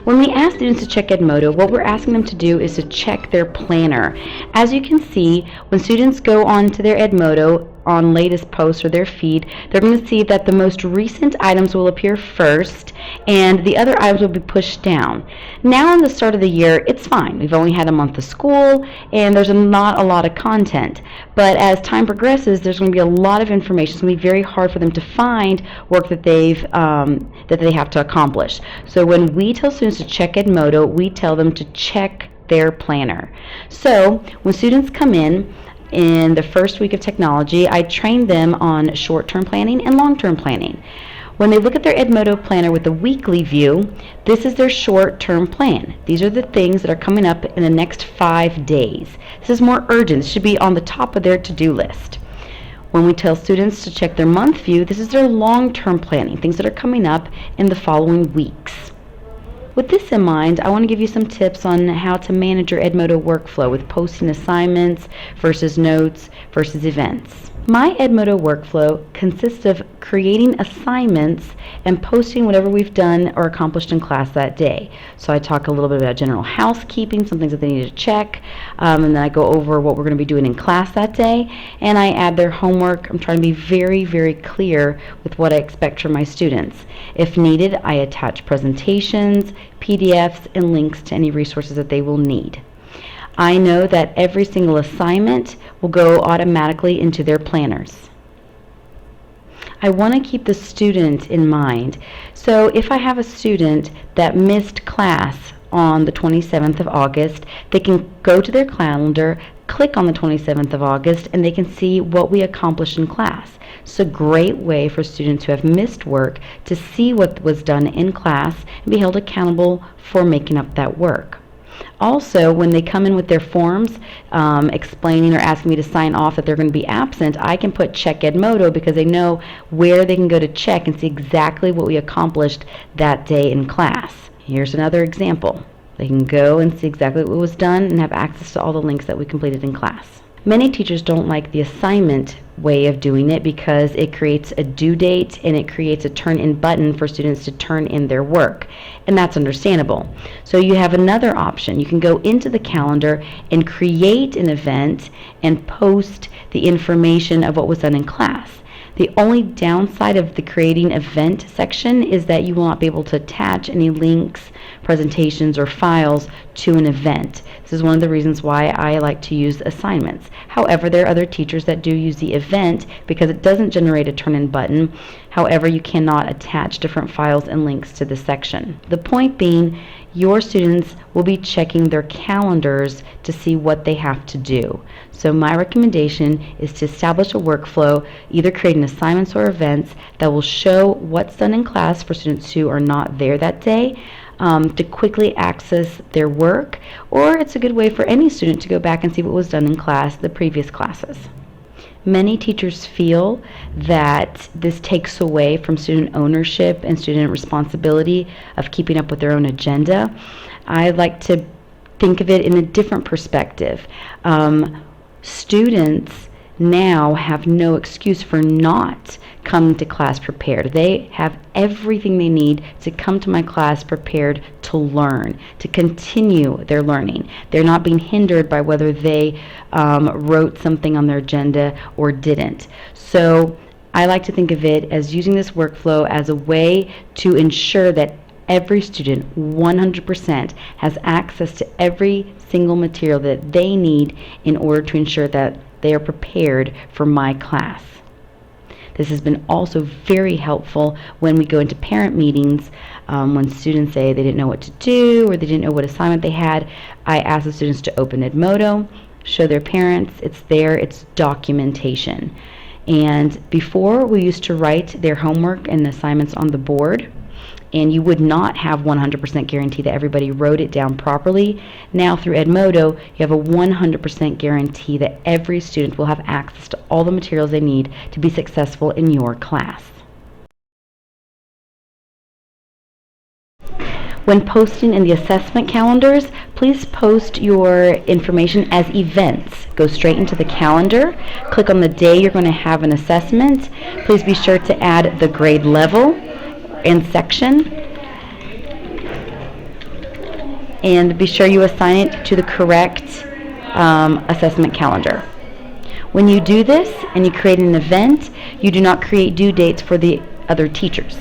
When we ask students to check Edmodo, what we're asking them to do is to check their planner. As you can see, when students go on to their Edmodo on latest posts or their feed, they're going to see that the most recent items will appear first and the other items will be pushed down. Now in the start of the year, it's fine. We've only had a month of school and there's not a lot of content. But as time progresses, there's going to be a lot of information. It's going to be very hard for them to find work that they have to accomplish. So when we tell students to check Edmodo, we tell them to check their planner. So when students come in the first week of technology, I train them on short-term planning and long-term planning. When they look at their Edmodo planner with the weekly view, this is their short-term plan. These are the things that are coming up in the next 5 days. This is more urgent. This should be on the top of their to-do list. When we tell students to check their month view, this is their long-term planning, things that are coming up in the following weeks. With this in mind, I want to give you some tips on how to manage your Edmodo workflow with posting assignments versus notes versus events. My Edmodo workflow consists of creating assignments and posting whatever we've done or accomplished in class that day. So I talk a little bit about general housekeeping, some things that they need to check, and then I go over what we're going to be doing in class that day, and I add their homework. I'm trying to be very, very clear with what I expect from my students. If needed, I attach presentations, PDFs, and links to any resources that they will need. I know that every single assignment will go automatically into their planners. I want to keep the student in mind. So if I have a student that missed class on the 27th of August, they can go to their calendar, click on the 27th of August, and they can see what we accomplished in class. It's a great way for students who have missed work to see what was done in class and be held accountable for making up that work. Also, when they come in with their forms explaining or asking me to sign off that they're going to be absent, I can put check Edmodo because they know where they can go to check and see exactly what we accomplished that day in class. Here's another example. They can go and see exactly what was done and have access to all the links that we completed in class. Many teachers don't like the assignment way of doing it because it creates a due date and it creates a turn-in button for students to turn in their work, and that's understandable. So you have another option. You can go into the calendar and create an event and post the information of what was done in class. The only downside of the creating event section is that you will not be able to attach any links, presentations, or files to an event. This is one of the reasons why I like to use assignments. However, there are other teachers that do use the event because it doesn't generate a turn-in button. However, you cannot attach different files and links to this section. The point being, your students will be checking their calendars to see what they have to do. So my recommendation is to establish a workflow, either creating assignments or events that will show what's done in class for students who are not there that day, to quickly access their work, or it's a good way for any student to go back and see what was done in class, the previous classes. Many teachers feel that this takes away from student ownership and student responsibility of keeping up with their own agenda. I like to think of it in a different perspective. Students now have no excuse for not coming to class prepared. They have everything they need to come to my class prepared to learn, to continue their learning. They're not being hindered by whether they wrote something on their agenda or didn't. So I like to think of it as using this workflow as a way to ensure that every student 100% has access to every single material that they need in order to ensure that they are prepared for my class. This has been also very helpful when we go into parent meetings. When students say they didn't know what to do or they didn't know what assignment they had, I ask the students to open Edmodo, show their parents. It's there, it's documentation. And before, we used to write their homework and assignments on the board, and you would not have 100% guarantee that everybody wrote it down properly. Now through Edmodo, you have a 100% guarantee that every student will have access to all the materials they need to be successful in your class. When posting in the assessment calendars, please post your information as events. Go straight into the calendar, click on the day you're going to have an assessment. Please be sure to add the grade level and section, and be sure you assign it to the correct assessment calendar. When you do this and you create an event, you do not create due dates for the other teachers.